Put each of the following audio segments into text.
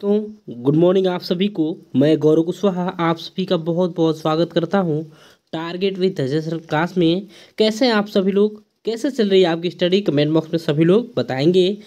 तो good morning आप सभी को। मैं गौरव कुशवाहा आप सभी का बहुत बहुत स्वागत करता हूं target with Ajay sir class में। कैसे हैं आप सभी लोग, कैसे चल रही है आपकी स्टडी, कमेंट बॉक्स में सभी लोग बताएंगे।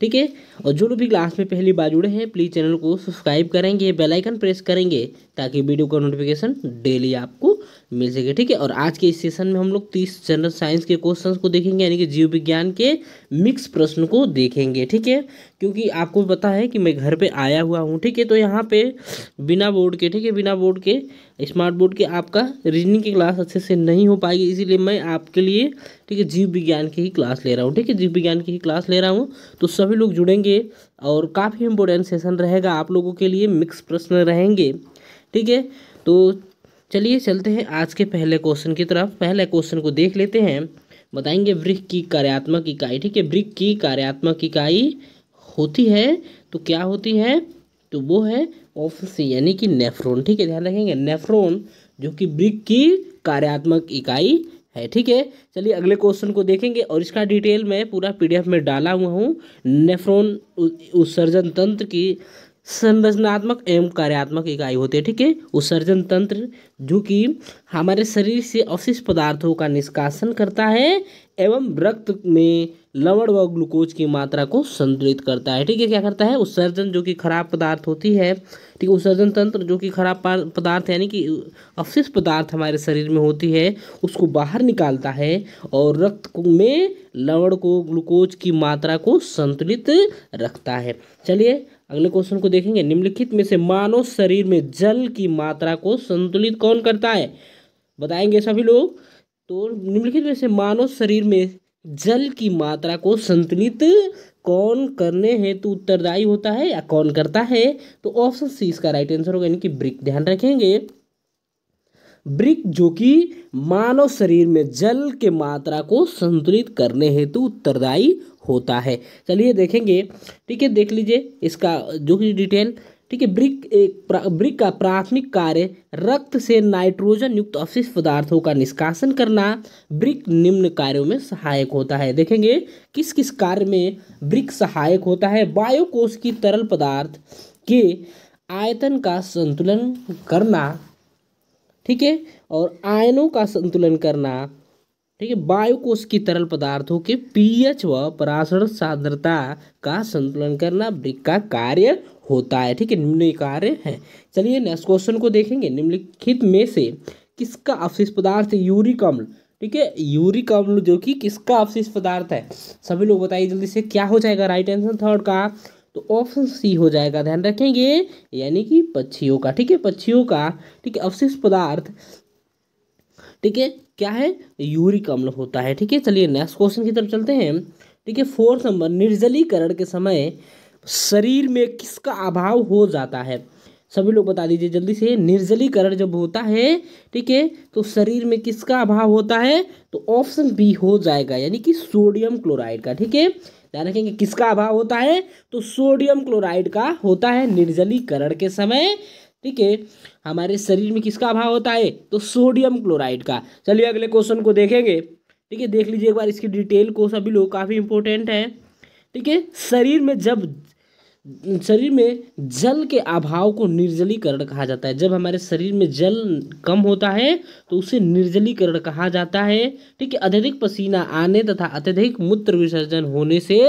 ठीक है। और जो लोग भी क्लास में पहली बार जुड़े हैं प्लीज़ चैनल को सब्सक्राइब करेंगे, बेल आइकन प्रेस करेंगे ताकि वीडियो का नोटिफिकेशन डेली आपको मिल सके। ठीक है। और आज के इस सेशन में हम लोग 30 जनरल साइंस के क्वेश्चंस को देखेंगे, यानी कि जीव विज्ञान के मिक्स प्रश्न को देखेंगे। ठीक है। क्योंकि आपको पता है कि मैं घर पे आया हुआ हूँ। ठीक है। तो यहाँ पे बिना बोर्ड के, ठीक है, बिना बोर्ड के स्मार्ट बोर्ड के आपका रीजनिंग की क्लास अच्छे से नहीं हो पाएगी, इसीलिए मैं आपके लिए, ठीक है, जीव विज्ञान की ही क्लास ले रहा हूँ। ठीक है। जीव विज्ञान की ही क्लास ले रहा हूँ, तो सभी लोग जुड़ेंगे और काफ़ी इंपॉर्टेंट सेशन रहेगा आप लोगों के लिए, मिक्स प्रश्न रहेंगे। ठीक है। तो चलिए चलते हैं आज के पहले क्वेश्चन की तरफ। पहले क्वेश्चन को देख लेते हैं। बताएंगे वृक्क की कार्यात्मक इकाई। ठीक है। वृक्क की कार्यात्मक इकाई होती है तो क्या होती है, तो वो है ऑप्शन सी यानी कि नेफ्रॉन। ठीक है। ध्यान रखेंगे, नेफ्रॉन जो कि वृक्क की कार्यात्मक इकाई है। ठीक है। चलिए अगले क्वेश्चन को देखेंगे और इसका डिटेल मैं पूरा पीडीएफ में डाला हुआ हूँ। नेफ्रॉन उत्सर्जन तंत्र की संरचनात्मक एवं कार्यात्मक इकाई होती है। ठीक है। उत्सर्जन तंत्र जो कि हमारे शरीर से अवशिष्ट पदार्थों का निष्कासन करता है एवं रक्त में लवण व ग्लूकोज की मात्रा को संतुलित करता है। ठीक है। क्या करता है, उत्सर्जन जो कि खराब पदार्थ होती है, ठीक है, उत्सर्जन तंत्र जो कि खराब पदार्थ यानी कि अवशिष्ट पदार्थ हमारे शरीर में होती है उसको बाहर निकालता है और रक्त में लवण को, ग्लूकोज की मात्रा को संतुलित रखता है। चलिए अगले क्वेश्चन को देखेंगे। निम्नलिखित में से मानव शरीर में जल की मात्रा को संतुलित कौन करता है, बताएंगे सभी लोग। तो निम्नलिखित में से मानव शरीर में जल की मात्रा को संतुलित कौन करने हेतु उत्तरदायी होता है या कौन करता है, तो ऑप्शन सी इसका राइट आंसर होगा, यानी कि वृक्क। ध्यान रखेंगे, वृक्क जो कि मानव शरीर में जल के मात्रा को संतुलित करने हेतु उत्तरदायी होता है। चलिए देखेंगे। ठीक है। देख लीजिए इसका जो कि डिटेल। ठीक है। वृक्क का प्राथमिक कार्य रक्त से नाइट्रोजन युक्त अवशिष्ट पदार्थों का निष्कासन करना। वृक्क निम्न कार्यों में सहायक होता है। देखेंगे किस किस कार्य में वृक्क सहायक होता है। वायुकोश की तरल पदार्थ के आयतन का संतुलन करना, ठीक है, और आयनों का संतुलन करना। ठीक है। वायुकोश की तरल पदार्थों के पीएच व परासरण सांद्रता का संतुलन करना वृक्क का कार्य होता है। ठीक है। निम्न कार्य है। चलिए नेक्स्ट क्वेश्चन को देखेंगे। निम्नलिखित में से किसका अवशिष्ट पदार्थ है यूरिक अम्ल। ठीक है। यूरिक अम्ल जो कि किसका अवशिष्ट पदार्थ है, सभी लोग बताइए जल्दी से। क्या हो जाएगा राइट आंसर थर्ड का, तो ऑप्शन सी हो जाएगा। ध्यान रखेंगे, यानी कि पक्षियों का। ठीक है। पक्षियों का, ठीक है, अवशिष्ट पदार्थ, ठीक है, क्या है, यूरिक अम्ल होता है। ठीक है। चलिए नेक्स्ट क्वेश्चन की तरफ चलते हैं। ठीक है। फोर्थ नंबर, निर्जलीकरण के समय शरीर में किसका अभाव हो जाता है, सभी लोग बता दीजिए जल्दी से। निर्जलीकरण जब होता है, ठीक है, तो शरीर में किसका अभाव होता है, तो ऑप्शन बी हो जाएगा, यानी कि सोडियम क्लोराइड का। ठीक है। ध्यान रखेंगे किसका अभाव होता है, तो सोडियम क्लोराइड का होता है निर्जलीकरण के समय। ठीक है। हमारे शरीर में किसका अभाव होता है, तो सोडियम क्लोराइड का। चलिए अगले क्वेश्चन को देखेंगे। ठीक है। देख लीजिए एक बार इसकी डिटेल को सभी लोग, काफी इंपॉर्टेंट है। ठीक है। शरीर में जल के अभाव को निर्जलीकरण कहा जाता है। जब हमारे शरीर में जल कम होता है तो उसे निर्जलीकरण कहा जाता है। ठीक है। अत्यधिक पसीना आने तथा अत्यधिक मूत्र विसर्जन होने से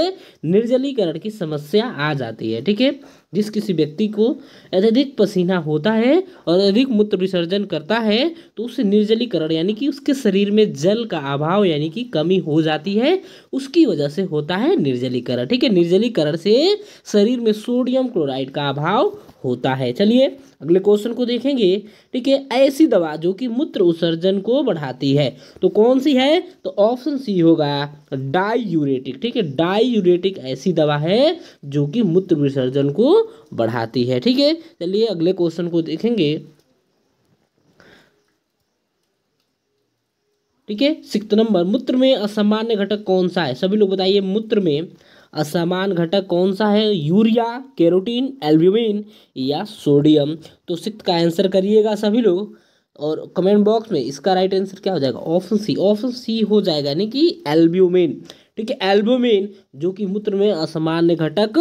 निर्जलीकरण की समस्या आ जाती है। ठीक है। जिस किसी व्यक्ति को अत्यधिक पसीना होता है और अधिक मूत्र विसर्जन करता है तो उसे निर्जलीकरण यानी कि उसके शरीर में जल का अभाव यानी कि कमी हो जाती है, उसकी वजह से होता है निर्जलीकरण। ठीक है। निर्जलीकरण से शरीर में सोडियम क्लोराइड का अभाव होता है। चलिए अगले क्वेश्चन को देखेंगे। ठीक है। ऐसी दवा जो कि मूत्र उत्सर्जन को बढ़ाती है, तो कौन सी है, तो ऑप्शन सी होगा डाईयूरेटिक। ठीक है। डाईयूरेटिक ऐसी दवा है जो कि मूत्र विसर्जन को बढ़ाती है। ठीक है। चलिए अगले क्वेश्चन को देखेंगे। ठीक है। 6 नंबर, मूत्र में असामान्य घटक कौन सा है, सभी लोग बताइए। मूत्र में असामान्य घटक कौन सा है, यूरिया, कैरोटीन, एल्ब्यूमिन या सोडियम। तो 6 का आंसर करिएगा सभी लोग और कमेंट बॉक्स में इसका राइट आंसर क्या हो जाएगा, ऑप्शन सी। ऑप्शन सी हो जाएगा, यानी कि एल्ब्यूमिन। ठीक है। एल्ब्यूमिन जो कि मूत्र में असामान्य घटक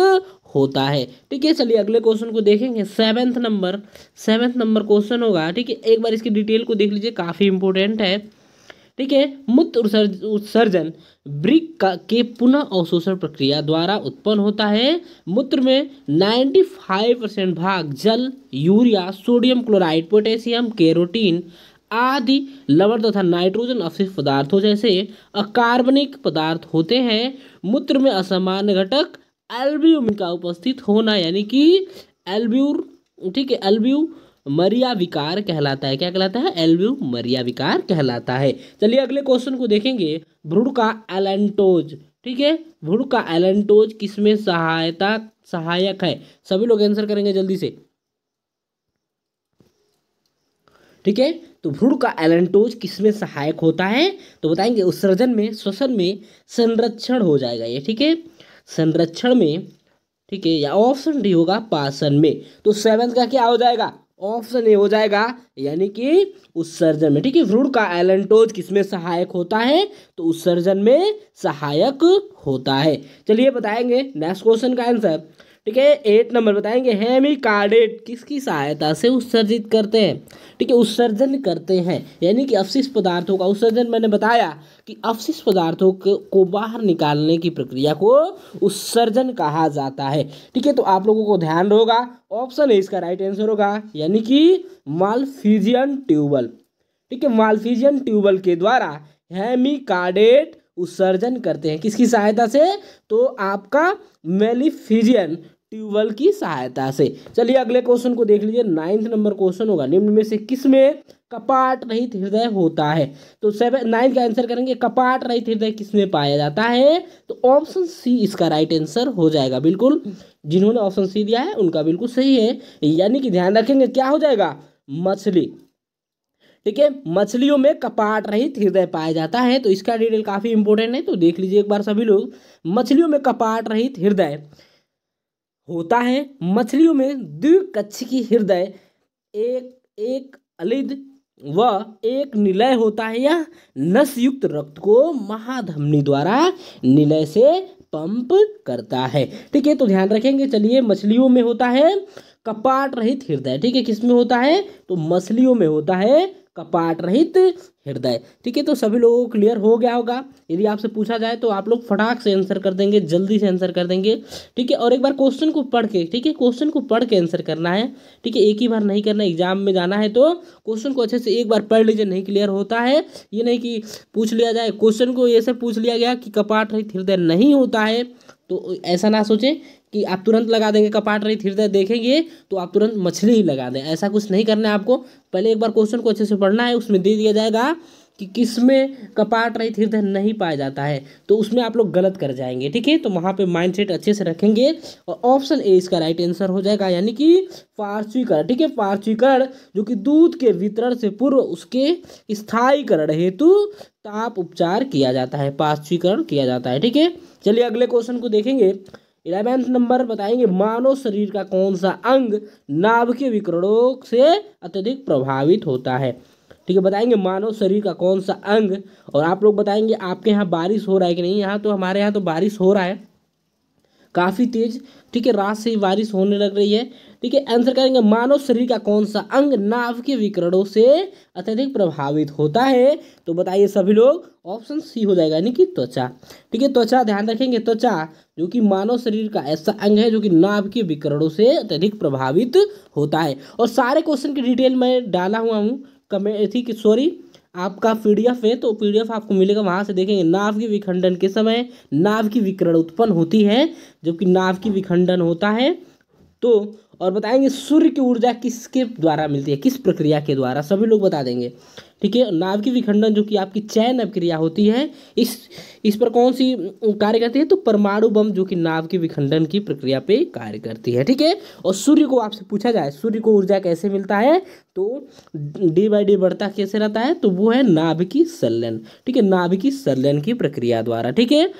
होता है। ठीक है, चलिए अगले क्वेश्चन को देखेंगे। सेवेंथ नंबर क्वेश्चन होगा। ठीक है, एक बार इसकी डिटेल को देख लीजिए, काफ़ी इंपॉर्टेंट है। ठीक है, मूत्र उत्सर्जन के पुनः अवशोषण प्रक्रिया द्वारा उत्पन्न होता है। मूत्र में 95% भाग जल, urea, sodium chloride, potassium, carotene आदि लवण तथा नाइट्रोजन अवशिष्ट पदार्थों जैसे अकार्बनिक पदार्थ होते हैं। मूत्र में असामान्य घटक एल्ब्यूमिन का उपस्थित होना, यानी कि एल्ब्यूर, ठीक है, एल्ब्यूमरिया विकार कहलाता है। क्या कहलाता है? एल्ब्यूमरिया विकार कहलाता है। चलिए अगले क्वेश्चन को देखेंगे। भ्रूण का एलेंटोज, ठीक है, भ्रूण का एलेंटोज किसमें सहायक है? सभी लोग आंसर करेंगे जल्दी से। ठीक है, तो भ्रूण का एलेंटोज किसमें सहायक होता है? तो बताएंगे उत्सर्जन में, श्वसन में, संरक्षण हो जाएगा ये। ठीक है, संरक्षण में, ठीक है, या ऑप्शन डी होगा पाचन में। तो सेवेंथ का क्या हो जाएगा? ऑप्शन ए हो जाएगा, यानी कि उत्सर्जन में। ठीक है, भ्रूण का एलेंटोज किसमें सहायक होता है? तो उत्सर्जन में सहायक होता है। चलिए बताएंगे नेक्स्ट क्वेश्चन का आंसर। ठीक है, 8 नंबर बताएंगे। हेमिकार्डेट किसकी सहायता से उत्सर्जित करते हैं? ठीक है, उत्सर्जन करते हैं, यानी कि अवशिष्ट पदार्थों का उत्सर्जन। मैंने बताया कि अवशिष्ट पदार्थों को बाहर निकालने की प्रक्रिया को उत्सर्जन कहा जाता है। ठीक है, तो आप लोगों को ध्यान होगा, ऑप्शन ए इसका राइट आंसर होगा, यानी कि मालफिजियन ट्यूबल। ठीक है, मालफिजियन ट्यूबल के द्वारा हेमिकार्डेट उत्सर्जन करते हैं। किसकी सहायता से? तो आपका मेलिफिजियन ट्यूबल की सहायता से। चलिए अगले क्वेश्चन को देख लीजिए। 9th नंबर क्वेश्चन होगा। निम्न में से किसमें कपाट रहित हृदय होता है? तो 9 का आंसर करेंगे। कपाट रहित हृदय किसमें पाया जाता है? तो ऑप्शन सी इसका राइट आंसर हो जाएगा। बिल्कुल, जिन्होंने ऑप्शन सी दिया है उनका बिल्कुल सही है, यानी कि ध्यान रखेंगे क्या हो जाएगा? मछली। ठीक है, मछलियों में कपाट रहित हृदय पाया जाता है। तो इसका डिटेल काफी इंपॉर्टेंट है, तो देख लीजिए एक बार सभी लोग। मछलियों में कपाट रहित हृदय होता है। मछलियों में द्विकक्षी हृदय एक अलिद व एक निलय होता है। यह नसयुक्त रक्त को महाधमनी द्वारा निलय से पंप करता है। ठीक है, तो ध्यान रखेंगे। चलिए, मछलियों में होता है कपाट रहित हृदय। ठीक है, किसमें होता है? तो मछलियों में होता है कपाट रहित हृदय। ठीक है, तो सभी लोगों को क्लियर हो गया होगा। यदि आपसे पूछा जाए तो आप लोग फटाक से आंसर कर देंगे, जल्दी से आंसर कर देंगे। ठीक है, और एक बार क्वेश्चन को पढ़ के, ठीक है, क्वेश्चन को पढ़ के आंसर करना है। ठीक है, एक ही बार नहीं करना। एग्जाम में जाना है तो क्वेश्चन को अच्छे से एक बार पढ़ लीजिए, नहीं क्लियर होता है। ये नहीं कि पूछ लिया जाए क्वेश्चन को, ऐसे पूछ लिया गया कि कपाट रहित हृदय नहीं होता है, तो ऐसा ना सोचें कि आप तुरंत लगा देंगे कपाट रहित हृदय देखेंगे तो आप तुरंत मछली ही लगा दें। ऐसा कुछ नहीं करना है आपको। पहले एक बार क्वेश्चन को अच्छे से पढ़ना है, उसमें दे दिया जाएगा कि किसमें कपाट रहित हृदय नहीं पाया जाता है, तो उसमें आप लोग गलत कर जाएंगे। ठीक है, तो वहाँ पे माइंडसेट अच्छे से रखेंगे और ऑप्शन ए इसका राइट आंसर हो जाएगा, यानी कि पार्श्वीकरण। ठीक है, पार्श्वीकरण जो कि दूध के वितरण से पूर्व उसके स्थायीकरण हेतु ताप उपचार किया जाता है, पार्श्वीकरण किया जाता है। ठीक है, चलिए अगले क्वेश्चन को देखेंगे। 11th नंबर बताएंगे। मानव शरीर का कौन सा अंग नाभिकीय विकिरणों से अत्यधिक प्रभावित होता है? ठीक है, बताएंगे मानव शरीर का कौन सा अंग। और आप लोग बताएंगे आपके यहाँ बारिश हो रहा है कि नहीं। यहाँ तो हमारे यहाँ तो बारिश हो रहा है काफ़ी तेज। ठीक है, रात से ही बारिश होने लग रही है। ठीक है, आंसर करेंगे मानव शरीर का कौन सा अंग नाभिकीय विकिरणों से अत्यधिक प्रभावित होता है? तो बताइए सभी लोग, ऑप्शन सी हो जाएगा, यानी कि त्वचा। ठीक है, त्वचा, ध्यान रखेंगे। त्वचा जो कि मानव शरीर का ऐसा अंग है जो कि नाभिकीय विकिरणों से अत्यधिक प्रभावित होता है। और सारे क्वेश्चन की डिटेल मैं डाला हुआ हूँ कमेंट, ठीक है, सॉरी, आपका पीडीएफ है तो पीडीएफ आपको मिलेगा, वहां से देखेंगे। नाभ की विखंडन के समय नाभ की विकिरण उत्पन्न होती है, जबकि नाभ की विखंडन होता है। तो और बताएंगे सूर्य की ऊर्जा किसके द्वारा मिलती है, किस प्रक्रिया के द्वारा, सभी लोग बता देंगे। ठीक है, नाभ की विखंडन जो कि आपकी चयन अभिक्रिया होती है, इस पर कौन सी कार्य करती है? तो परमाणु बम जो कि नाभ की विखंडन की प्रक्रिया पे कार्य करती है। ठीक है, और सूर्य को आपसे पूछा जाए सूर्य को ऊर्जा कैसे मिलता है, तो डे बाई डे बढ़ता कैसे रहता है? तो वो है नाभिकीय संलयन। ठीक है, नाभिकीय संलयन की प्रक्रिया द्वारा। ठीक है,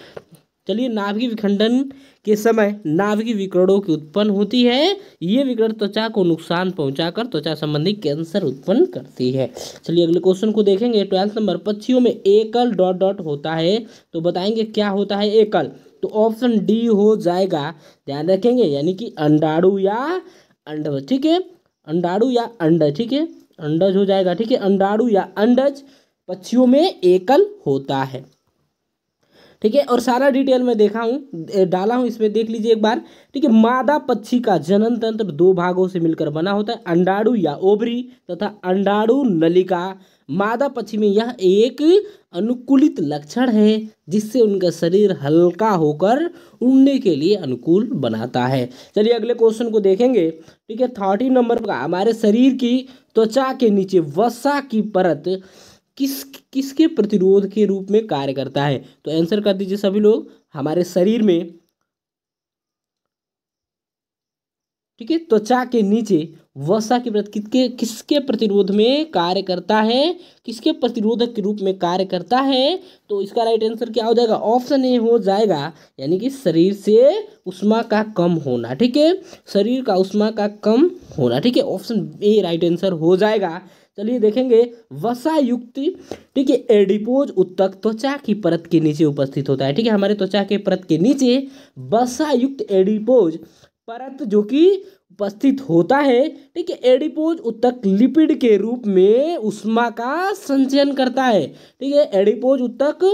चलिए, नाभिकीय विखंडन के समय नाभिकीय विकिरणों की उत्पन्न होती है। ये विकिरण त्वचा को नुकसान पहुंचाकर त्वचा संबंधी कैंसर उत्पन्न करती है। चलिए अगले क्वेश्चन को देखेंगे। 12th number. पक्षियों में एकल डॉट डॉट होता है, तो बताएंगे क्या होता है एकल? तो ऑप्शन डी हो जाएगा, ध्यान रखेंगे, यानी कि अंडाणु या अंडज, ठीक है, अंडाणु या अंडज, ठीक है, अंडज हो जाएगा, ठीक है, अंडाणु या अंडज पक्षियों में एकल होता है, ठीक है। और सारा डिटेल में देखा हूँ, डाला हूँ, इसमें देख लीजिए एक बार, ठीक है। मादा पक्षी का जनन तंत्र दो भागों से मिलकर बना होता है, अंडाणु या ओवरी तथा अंडाणु नलिका। मादा पक्षी में यह एक अनुकूलित लक्षण है जिससे उनका शरीर हल्का होकर उड़ने के लिए अनुकूल बनाता है। चलिए अगले क्वेश्चन को देखेंगे, ठीक है। 13 नंबर का, हमारे शरीर की त्वचा के नीचे वसा की परत किसके प्रतिरोध के रूप में कार्य करता है? तो आंसर कर दीजिए सभी लोग। हमारे शरीर में, ठीक है, त्वचा के नीचे वसा की परत किसके प्रतिरोध में कार्य करता है, किसके प्रतिरोधक के रूप में कार्य करता है? तो इसका राइट आंसर क्या हो जाएगा? ऑप्शन ए हो जाएगा, यानी कि शरीर से उष्मा का कम होना, ठीक है, शरीर का उष्मा का कम होना, ठीक है, ऑप्शन ए राइट आंसर हो जाएगा। चलिए देखेंगे, वसा युक्त, ठीक है, एडिपोज उत्तक त्वचा की परत के नीचे उपस्थित होता है, ठीक है, हमारे त्वचा के परत के नीचे वसा युक्त एडिपोज परत जो कि उपस्थित होता है, ठीक है। एडिपोज उत्तक लिपिड के रूप में उष्मा का संचयन करता है, ठीक है, एडिपोज उत्तक,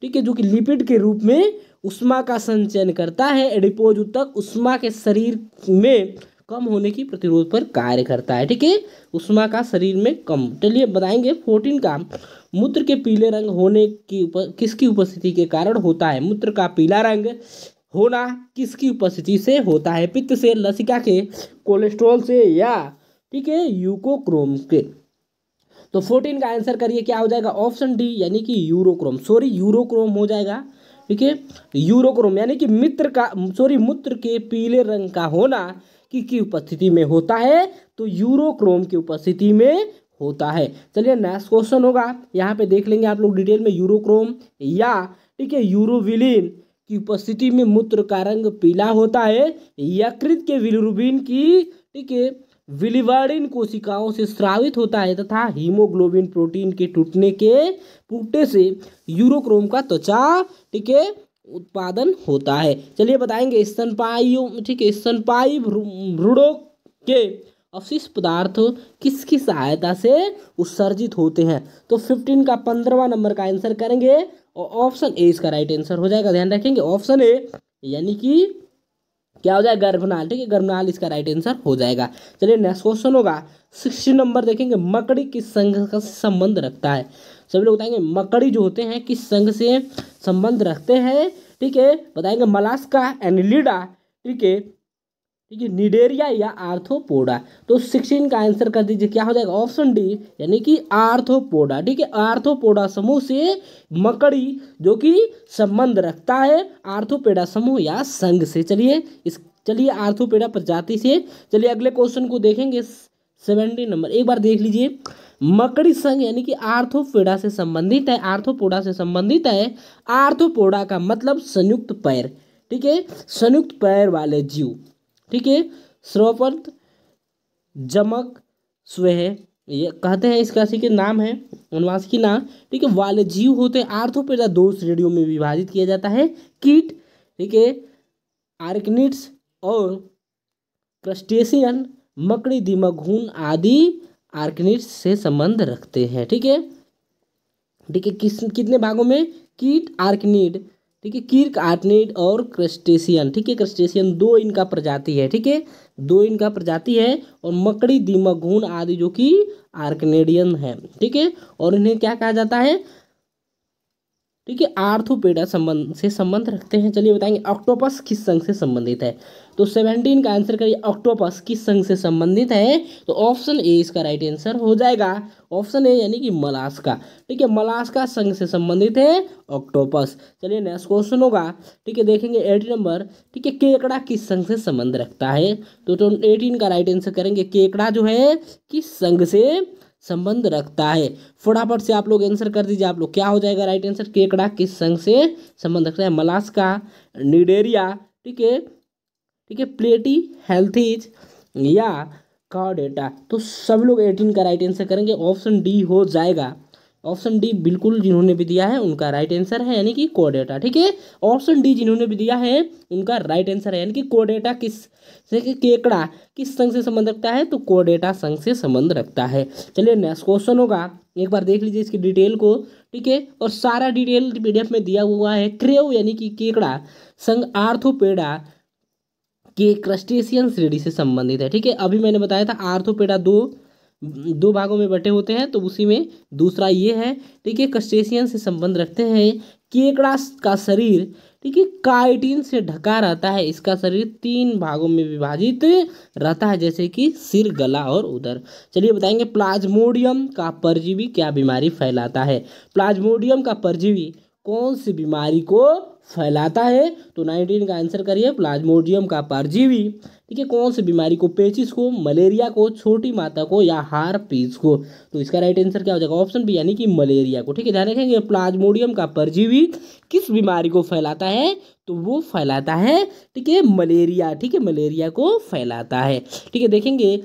ठीक है, जो कि लिपिड के रूप में उष्मा का संचयन करता है। एडिपोज उत्तक उष्मा के शरीर में कम होने की प्रतिरोध पर कार्य करता है, ठीक है, उष्मा का शरीर में कम। चलिए बताएंगे 14 का, मूत्र के पीले रंग होने की किसकी उपस्थिति के कारण होता है? मूत्र का पीला रंग होना किसकी उपस्थिति से होता है? पित्त से, लसिका के, कोलेस्ट्रॉल से, या, ठीक है, यूकोक्रोम के। तो 14 का आंसर करिए, क्या हो जाएगा? ऑप्शन डी, यानी कि यूरोक्रोम, सॉरी यूरोक्रोम हो जाएगा, ठीक है, यूरोक्रोम, यानी कि मूत्र के पीले रंग का होना की उपस्थिति में होता है, तो यूरोक्रोम की उपस्थिति में होता है। चलिए नेक्स्ट क्वेश्चन होगा, यहाँ पे देख लेंगे आप लोग डिटेल में, यूरोक्रोम या, ठीक है, यूरोविलिन की उपस्थिति में मूत्र का रंग पीला होता है। यकृत के बिलिरुबिन की, ठीक है, बिलिवर्डिन कोशिकाओं से स्रावित होता है तथा हीमोग्लोबिन प्रोटीन के टूटने से यूरोक्रोम का त्वचा, ठीक है, उत्पादन होता है। चलिए बताएंगे, स्तनपायियों, ठीक है, स्तनपायी भ्रूणों के अवशिष्ट पदार्थ किसकी सहायता से उत्सर्जित होते हैं? तो 15 का 15वां नंबर का आंसर करेंगे और ऑप्शन ए इसका राइट आंसर हो जाएगा, ध्यान रखेंगे, ऑप्शन ए, यानी कि क्या हो जाएगा? गर्भनाल, ठीक है, गर्भनाल इसका राइट आंसर हो जाएगा। चलिए नेक्स्ट क्वेश्चन होगा, 60 नंबर देखेंगे, मकड़ी किस संघ का संबंध रखता है? सभी लोग बताएंगे मकड़ी जो होते हैं किस संघ से संबंध रखते हैं, ठीक है, बताएंगे मलास्का, एनिलिडा, ठीक है, ठीक है, निडेरिया या आर्थ्रोपोडा। तो 16 का आंसर कर दीजिए, क्या हो जाएगा? ऑप्शन डी, यानी कि आर्थ्रोपोडा, ठीक है, आर्थ्रोपोडा समूह से मकड़ी जो कि संबंध रखता है आर्थ्रोपोडा समूह या संघ से। चलिए आर्थ्रोपोडा प्रजाति से। चलिए अगले क्वेश्चन को देखेंगे, 70 नंबर, एक बार देख लीजिए, मकड़ी संघ यानी कि आर्थ्रोपोडा से संबंधित है, आर्थ्रोपोडा से संबंधित है। आर्थ्रोपोडा का मतलब संयुक्त पैर, ठीक है, संयुक्त पैर वाले जीव, ठीक है, श्रोपद, जमक, स्वेह, ये कहते हैं, इसका के नाम है, अनुवांशिकी नाम, ठीक है, वाले जीव होते हैं। आर्थ्रोपोडा 2 श्रेणियों में विभाजित किया जाता है, कीट, ठीक है, आर्कनिड्स और क्रस्टेशियन। मकड़ी, दीमक, घुन आदि आर्कनिड्स से संबंध रखते हैं, ठीक है, ठीक है, कितने भागों में? कीट, आर्कनिड, ठीक है, कीट, आर्कनिड और क्रस्टेशियन, ठीक है, क्रस्टेशियन 2 इनका प्रजाति है, ठीक है, 2 इनका प्रजाति है। और मकड़ी, दीमक, घुन आदि जो कि आर्कनेडियन है, ठीक है, और इन्हें क्या कहा जाता है? ठीक है, आर्थ्रोपोडा से संबंध रखते हैं। चलिए बताएंगे, ऑक्टोपस किस संघ से संबंधित है? तो 17 का आंसर करिए, ऑक्टोपस किस संघ से संबंधित है? तो ऑप्शन ए इसका राइट आंसर हो जाएगा, ऑप्शन ए, यानी कि मलास्का, ठीक है, मलास्का संघ से संबंधित है ऑक्टोपस। चलिए नेक्स्ट क्वेश्चन होगा, ठीक है, देखेंगे 18 नंबर, ठीक है, केकड़ा किस संघ से संबंध रखता है? तो 18 का राइट आंसर करेंगे, केकड़ा जो है किस संघ से संबंध रखता है? फटाफट से आप लोग आंसर कर दीजिए, आप लोग, क्या हो जाएगा राइट आंसर? केकड़ा किस संघ से संबंध रखता है? मलास्का, निडेरिया, ठीक है, ठीक है, प्लेटी हेल्थीज या कॉर्डेटा। तो सब लोग 18 का राइट आंसर करेंगे, ऑप्शन डी हो जाएगा, ऑप्शन डी बिल्कुल जिन्होंने भी दिया है उनका राइट आंसर है, यानी कि कोडेटा। ठीक है, ऑप्शन डी जिन्होंने भी दिया है उनका राइट आंसर है, यानी कि कोडेटा किस से केकड़ा किस संघ से संबंध रखता है, तो कोडेटा संघ से संबंध रखता है। चलिए नेक्स्ट क्वेश्चन होगा, एक बार देख लीजिए इसकी डिटेल को। ठीक है, और सारा डिटेल पीडीएफ में दिया हुआ है। क्रेव यानी कि केकड़ा संघ आर्थोपेडा के क्रस्टेशियन श्रेणी से संबंधित है। ठीक है, अभी मैंने बताया था आर्थोपेडा दो भागों में बटे होते हैं, तो उसी में दूसरा ये है। ठीक है, क्रस्टेशियन से संबंध रखते हैं। केकड़ा का शरीर, ठीक है, काइटिन से ढका रहता है। इसका शरीर 3 भागों में विभाजित रहता है, जैसे कि सिर, गला और उदर। चलिए बताएंगे प्लाज्मोडियम का परजीवी क्या बीमारी फैलाता है। प्लाज्मोडियम का परजीवी कौन सी बीमारी को फैलाता है, तो 19 का आंसर करिए। प्लाज्मोडियम का परजीवी, ठीक है, कौन सी बीमारी को, पेचिस को, मलेरिया को, छोटी माता को या हार्पिस को, तो इसका राइट आंसर क्या हो जाएगा, ऑप्शन बी यानी कि मलेरिया को। ठीक है, ध्यान रखेंगे प्लाज्मोडियम का परजीवी किस बीमारी को फैलाता है, तो वो फैलाता है, ठीक है, मलेरिया। ठीक है, मलेरिया को फैलाता है। ठीक है, देखेंगे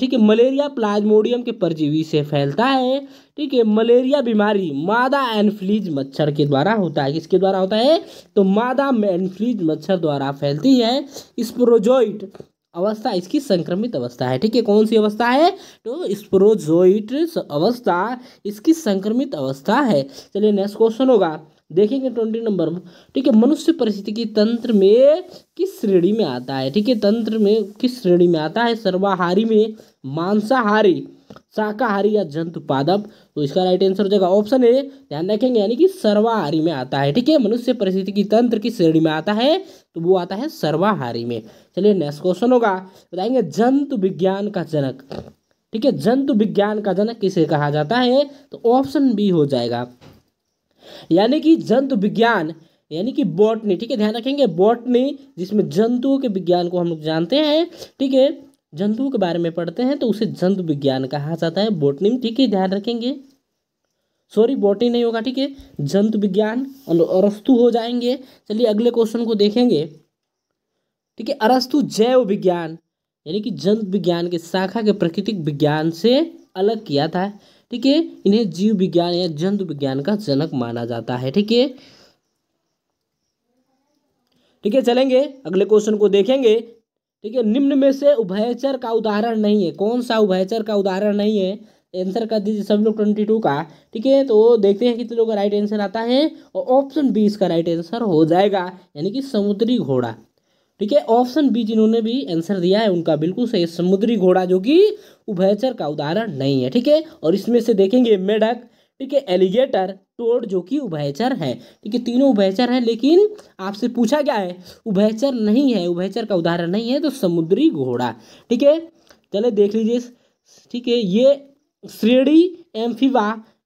ठीक है, मलेरिया प्लाज्मोडियम के परजीवी से फैलता है। ठीक है, मलेरिया बीमारी मादा एनफ्लीज मच्छर के द्वारा होता है। किसके द्वारा होता है, तो मादा एनफ्लीज मच्छर द्वारा फैलती है। स्पोरोजोइट अवस्था इसकी संक्रमित अवस्था है। ठीक है, कौन सी अवस्था है, तो स्पोरोजोइट अवस्था इसकी संक्रमित अवस्था है। चलिए नेक्स्ट क्वेश्चन होगा, देखेंगे 20 नंबर। ठीक है, मनुष्य पारिस्थितिकी तंत्र में किस श्रेणी में आता है। ठीक है, तंत्र में किस श्रेणी में आता है, सर्वाहारी में, मांसाहारी, शाकाहारी या जंतु पादप, तो इसका राइट आंसर हो जाएगा ऑप्शन ए, ध्यान रखेंगे, यानी कि सर्वाहारी में आता है। ठीक है, मनुष्य पारिस्थितिकी तंत्र की श्रेणी में आता है, तो वो आता है सर्वाहारी में। चलिए नेक्स्ट क्वेश्चन होगा, बताएंगे जंतु विज्ञान का जनक। ठीक है, जंतु विज्ञान का जनक किसे कहा जाता है, तो ऑप्शन बी हो जाएगा, यानी कि जंतु विज्ञान यानी कि बॉटनी। ठीक है, ध्यान रखेंगे बॉटनी, जिसमें जंतुओं के विज्ञान को हम लोग जानते हैं। ठीक है, जंतुओं के बारे में पढ़ते हैं, तो उसे जंतु विज्ञान कहा जाता है, बॉटनी। ठीक है, ध्यान रखेंगे, सॉरी बॉटनी नहीं होगा। ठीक है, जंतु विज्ञान अरस्तु हो जाएंगे। चलिए अगले क्वेश्चन को देखेंगे। ठीक है, अरस्तु जैव विज्ञान यानी कि जंतु विज्ञान के शाखा के प्राकृतिक विज्ञान से अलग किया था। ठीक है, इन्हें जीव विज्ञान या जंतु विज्ञान का जनक माना जाता है। ठीक है, ठीक है, चलेंगे अगले क्वेश्चन को देखेंगे। ठीक है, निम्न में से उभयचर का उदाहरण नहीं है, कौन सा उभयचर का उदाहरण नहीं है, आंसर कर दीजिए सब लोग 22 का। ठीक है, तो देखते हैं कितने लोगों का राइट आंसर आता है, और ऑप्शन बी इसका राइट आंसर हो जाएगा, यानी कि समुद्री घोड़ा। ठीक है, ऑप्शन बी जिन्होंने भी आंसर दिया है उनका बिल्कुल सही, समुद्री घोड़ा, जो कि उभयचर का उदाहरण नहीं है। ठीक है, और इसमें से देखेंगे मेढक, ठीक है, एलिगेटर, टोड, जो कि उभयचर है। ठीक है, तीनों उभयचर हैं, लेकिन आपसे पूछा क्या है, उभयचर नहीं है, उभयचर का उदाहरण नहीं है, तो समुद्री घोड़ा। ठीक है, चले देख लीजिए। ठीक है, ये श्रेणी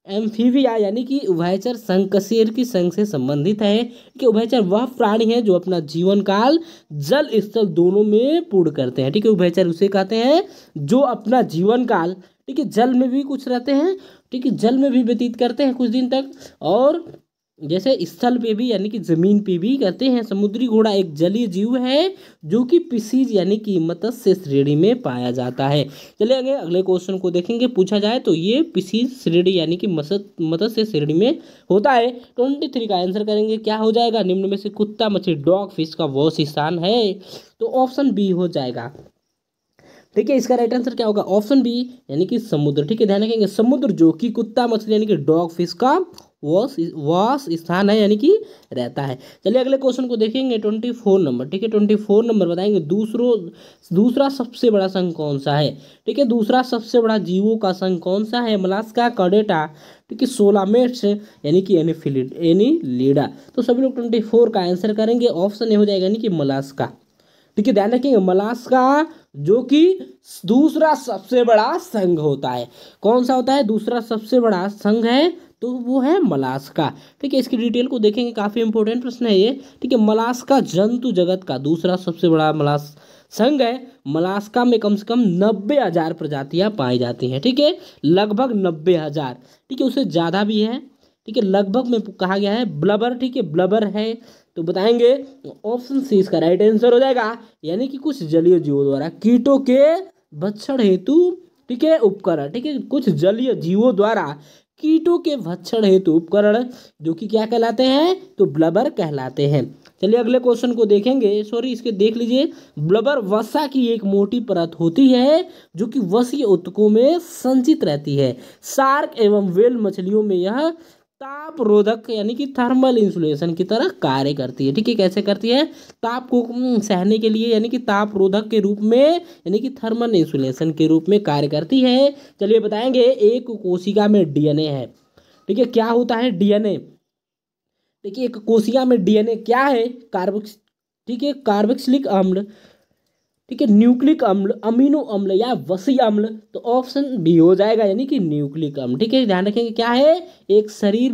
एम्फीबिया यानी कि उभयचर संकशेर की संघ से संबंधित है। कि उभयचर वह प्राणी है जो अपना जीवन काल जल स्थल दोनों में पूर्ण करते हैं। ठीक है, उभयचर उसे कहते हैं जो अपना जीवन काल, ठीक है, जल में भी कुछ रहते हैं, ठीक है, जल में भी व्यतीत करते हैं कुछ दिन तक, और जैसे स्थल पे भी यानी कि जमीन पे भी करते हैं। समुद्री घोड़ा एक जलीय जीव है जो कि पिसीज यानी कि मत्स्य श्रेणी में पाया जाता है। चलिए आगे अगले क्वेश्चन को देखेंगे, पूछा जाए तो ये पिसीज श्रेणी यानी कि मत्स्य श्रेणी में होता है। 23 का आंसर करेंगे, क्या हो जाएगा, निम्न में से कुत्ता मछली डॉग फिश का वह स्थान है, तो ऑप्शन बी हो जाएगा। ठीक है, इसका राइट आंसर क्या होगा, ऑप्शन बी यानी कि समुद्र। ठीक है, ध्यान रखेंगे समुद्र जो कि कुत्ता मछली यानी कि डॉग फिश का वास स्थान है, यानी कि रहता है। चलिए अगले क्वेश्चन को देखेंगे 24 नंबर। ठीक है, 24 नंबर बताएंगे दूसरा सबसे बड़ा संघ कौन सा है। ठीक है, दूसरा सबसे बड़ा जीवों का संघ कौन सा है, मोलस्का, कॉर्डेटा, ठीक है, सोलामेट्स यानी कि एनीलिडा। तो सभी लोग 24 का आंसर करेंगे, ऑप्शन ए हो जाएगा यानी कि मोलस्का। ठीक है, ध्यान रखेंगे मोलस्का जो कि दूसरा सबसे बड़ा संघ होता है। कौन सा होता है, दूसरा सबसे बड़ा संघ है, तो वो है मोलस्का। ठीक है, इसकी डिटेल को देखेंगे, काफी इंपॉर्टेंट प्रश्न है ये। ठीक है, मोलस्का जंतु जगत का दूसरा सबसे बड़ा संघ है। मोलस्का में कम से कम 90,000 प्रजातियां पाई जाती हैं। ठीक है, लगभग 90,000। ठीक है, उससे ज्यादा भी है। ठीक है, लगभग में कहा गया है। ब्लबर, ठीक है, ब्लबर है, तो बताएंगे ऑप्शन सी इसका राइट आंसर हो जाएगा, यानी कि कुछ जलीय जीवों द्वारा कीटों के भक्षण हेतु, ठीक है, उपकरण। ठीक है, कुछ जलीय जीवों द्वारा कीटों के भक्षण हेतु उपकरण, जो कि क्या कहलाते हैं, तो ब्लबर कहलाते हैं। चलिए अगले क्वेश्चन को देखेंगे, सॉरी इसके देख लीजिए। ब्लबर वसा की एक मोटी परत होती है जो कि वसीय ऊतकों में संचित रहती है। शार्क एवं व्हेल मछलियों में यह ताप रोधक यानी कि थर्मल इंसुलेशन की तरह कार्य करती है। ठीक है, कैसे करती है, ताप को सहने के लिए यानी कि ताप रोधक के रूप में यानी कि थर्मल इंसुलेशन के रूप में कार्य करती है। चलिए बताएंगे, एक कोशिका में डीएनए है। ठीक है, क्या होता है डीएनए, देखिए एक कोशिका में डीएनए क्या है, कार्बोक्स ठीक है कार्बोक्सिलिक अम्ल, ठीक है न्यूक्लिक अम्ल, अमीनो अम्ल या वसी अम्ल, तो ऑप्शन बी हो जाएगा यानी कि न्यूक्लिक अम्ल। ठीक है, ध्यान रखेंगे क्या है, एक शरीर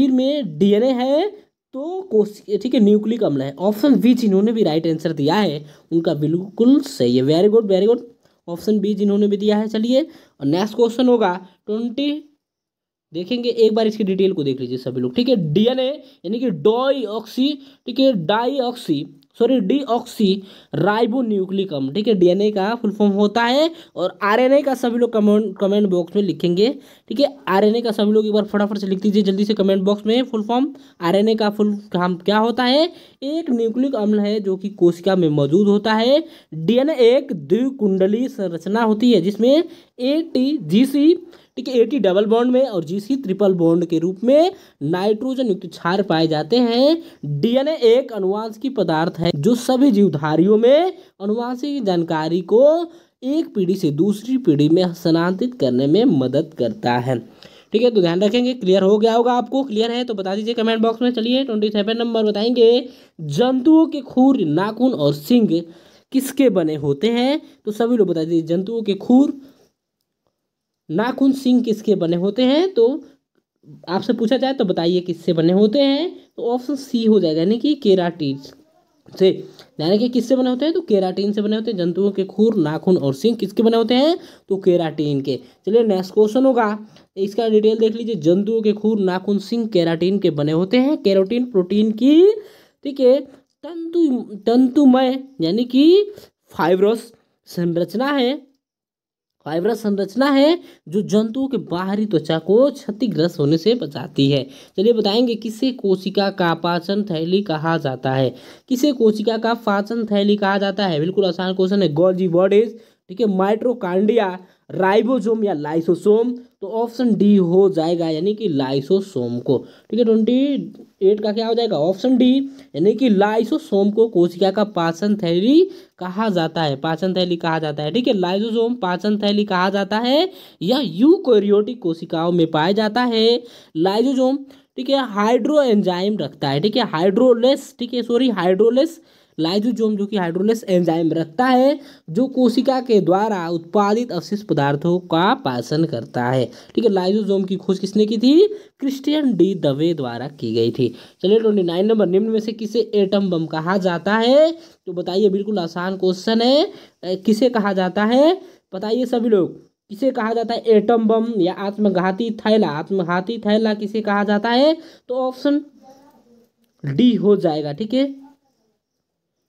में डीएनए है तो कोशिका, ठीक है न्यूक्लिक अम्ल है। ऑप्शन बी जिन्होंने भी राइट आंसर दिया है उनका बिल्कुल सही है, very good very good, option B जिन्होंने भी दिया है। चलिए और नेक्स्ट क्वेश्चन होगा 20, देखेंगे एक बार इसकी डिटेल को देख लीजिए सभी लोग। ठीक है, डीएनए यानी कि डीऑक्सी राइबो न्यूक्लिक अम्ल। ठीक है, डीएनए का फुल फॉर्म होता है। और आरएनए का सभी लोग कमेंट बॉक्स में लिखेंगे। ठीक है, आरएनए का सभी लोग एक बार फटाफट से लिख दीजिए जल्दी से कमेंट बॉक्स में फुल फॉर्म। आरएनए का फुल फॉर्म क्या होता है, एक न्यूक्लिक अम्ल है जो कि कोशिका में मौजूद होता है। डीएनए एक द्विकुंडलीय संरचना होती है जिसमें एटीजीसी, ठीक है एटी डबल बॉन्ड में और जीसी ट्रिपल बॉन्ड के रूप में नाइट्रोजन युक्त क्षार पाए जाते हैं। डीएनए एक आनुवंशिक पदार्थ है जो सभी जीवधारियों में आनुवंशिक जानकारी को एक पीढ़ी से दूसरी पीढ़ी में स्थानांतरित करने में मदद करता है। ठीक है, तो ध्यान रखेंगे, क्लियर हो गया होगा आपको, क्लियर है तो बता दीजिए कमेंट बॉक्स में। चलिए 27 नंबर बताएंगे, जंतुओं के खुर, नाखून और सींग किसके बने होते हैं, तो सभी लोग बता दीजिए जंतुओं के खुर, नाखून, सींग किसके बने होते हैं, तो आपसे पूछा जाए तो बताइए किससे बने होते हैं, तो ऑप्शन सी हो जाएगा यानी कि केराटिन से। यानी कि किससे बने होते हैं, तो केराटिन से बने होते हैं। जंतुओं के खुर, नाखून और सींग किसके बने होते हैं, तो केराटिन के। चलिए नेक्स्ट क्वेश्चन होगा, इसका डिटेल देख लीजिए। जंतुओं के खुर, नाखून, सींग केराटिन के बने होते हैं। केराटिन प्रोटीन की, ठीक है तंतुमय यानी कि फाइब्रस संरचना है जो जंतुओं के बाहरी त्वचा को क्षतिग्रस्त होने से बचाती है। चलिए बताएंगे, किसे कोशिका का पाचन थैली कहा जाता है, किसे कोशिका का पाचन थैली कहा जाता है, बिल्कुल आसान क्वेश्चन है। गोल्गी बॉडीज, ठीक है माइट्रोकांडिया, राइबोसोम या लाइसोसोम, तो ऑप्शन डी हो जाएगा यानी कि लाइसोसोम को। ठीक है 28 का क्या हो जाएगा, ऑप्शन डी यानी कि लाइसोसोम को कोशिका का पाचन थैली कहा जाता है, पाचन थैली कहा जाता है। ठीक है, लाइसोसोम पाचन थैली कहा जाता है या यूकेरियोटिक कोशिकाओं में पाया जाता है। लाइसोसोम, ठीक है हाइड्रो एंजाइम रखता है, ठीक है हाइड्रोलेस लाइसोसोम जो कि हाइड्रोलेस एंजाइम रखता है जो कोशिका के द्वारा उत्पादित अवशिष्ट पदार्थों का पाचन करता है। ठीक है, लाइसोसोम की खोज किसने की थी, क्रिश्चियन डी दवे द्वारा की गई थी। चलिए 29 नंबर, निम्न में से किसे एटम बम कहा जाता है, तो बताइए, बिल्कुल आसान क्वेश्चन है, किसे कहा जाता है बताइए सभी लोग, किसे कहा जाता है एटम बम या आत्मघाती थैला किसे कहा जाता है, तो ऑप्शन डी हो जाएगा। ठीक है,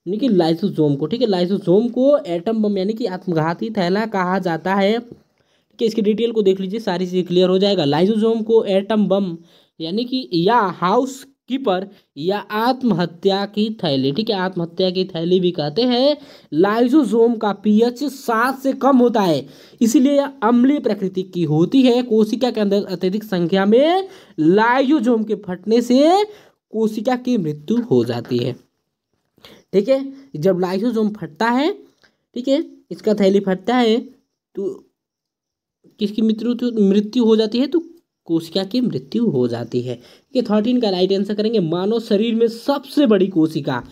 यानी कि लाइसोसोम को। ठीक है, लाइसोसोम को एटम बम यानी कि आत्मघाती थैला कहा जाता है। ठीक है, इसकी डिटेल को देख लीजिए, सारी चीजें क्लियर हो जाएगा। लाइसोसोम को एटम बम यानी कि या हाउस कीपर या आत्महत्या की थैली, ठीक है आत्महत्या की थैली भी कहते हैं। लाइसोसोम का पीएच 7 से कम होता है, इसीलिए यह अम्लीय प्रकृति की होती है। कोशिका के अंदर अत्यधिक संख्या में लाइसोसोम के फटने से कोशिका की मृत्यु हो जाती है। ठीक है, जब लाइसोसोम फटता है, ठीक है इसका थैली फटता है तो किसकी मृत्यु हो जाती है, तो कोशिका की मृत्यु हो जाती है। ठीक है 13 का राइट आंसर करेंगे, मानव शरीर में सबसे बड़ी कोशिका।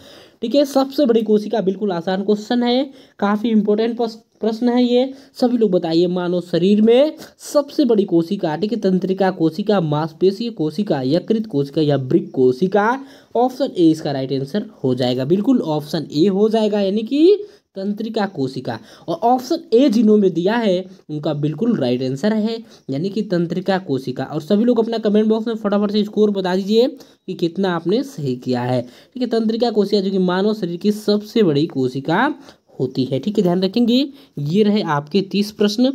ठीक है, सबसे बड़ी कोशिका, बिल्कुल आसान क्वेश्चन है, काफी इंपॉर्टेंट प्रश्न है ये। सभी लोग बताइए, मानव शरीर में सबसे बड़ी कोशिका, ठीक है तंत्रिका कोशिका, मांसपेशीय कोशिका, यकृत कोशिका या वृक्क कोशिका। ऑप्शन ए इसका राइट आंसर हो जाएगा, बिल्कुल ऑप्शन ए हो जाएगा यानी कि तंत्रिका कोशिका। और ऑप्शन ए जिन्होंने दिया है उनका बिल्कुल राइट आंसर है यानी कि तंत्रिका कोशिका। और सभी लोग अपना कमेंट बॉक्स में फटाफट से स्कोर बता दीजिए कि कितना आपने सही किया है। ठीक है, तंत्रिका कोशिका जो कि मानव शरीर की सबसे बड़ी कोशिका होती है। ठीक है, ध्यान रखेंगे। ये रहे आपके 30 प्रश्न।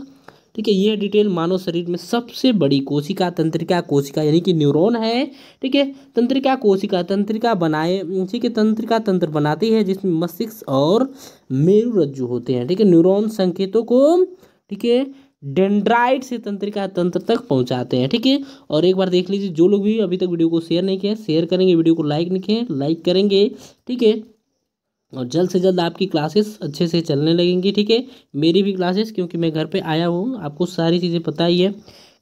ठीक है। यह डिटेल मानव शरीर में सबसे बड़ी कोशिका तंत्रिका कोशिका यानी कि न्यूरॉन है। ठीक है। तंत्रिका कोशिका तंत्रिका बनाए, ठीक है, तंत्रिका तंत्र बनाती है जिसमें मस्तिष्क और मेरुरज्जु होते हैं। ठीक है। न्यूरॉन संकेतों को, ठीक है, डेंड्राइट से तंत्रिका तंत्र तक पहुंचाते हैं। ठीक है। और एक बार देख लीजिए, जो लोग भी अभी तक वीडियो को शेयर नहीं किया, शेयर करेंगे, वीडियो को लाइक नहीं किए, लाइक करेंगे। ठीक है। और जल्द से जल्द आपकी क्लासेस अच्छे से चलने लगेंगी। ठीक है। मेरी भी क्लासेस, क्योंकि मैं घर पे आया हूँ, आपको सारी चीज़ें पता ही है,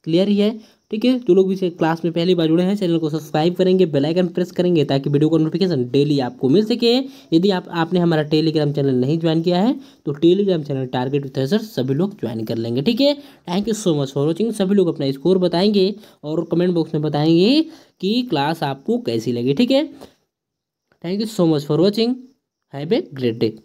क्लियर ही है। ठीक है। जो लोग भी क्लास में पहली बार जुड़े हैं, चैनल को सब्सक्राइब करेंगे, बेल आइकन प्रेस करेंगे ताकि वीडियो का नोटिफिकेशन डेली आपको मिल सके। यदि आपने हमारा टेलीग्राम चैनल नहीं ज्वाइन किया है तो Telegram channel target with Azhar सभी लोग ज्वाइन कर लेंगे। ठीक है। Thank you so much for watching. सभी लोग अपना स्कोर बताएंगे और कमेंट बॉक्स में बताएंगे कि क्लास आपको कैसी लगी। ठीक है। Thank you so much for watching. Have a great day.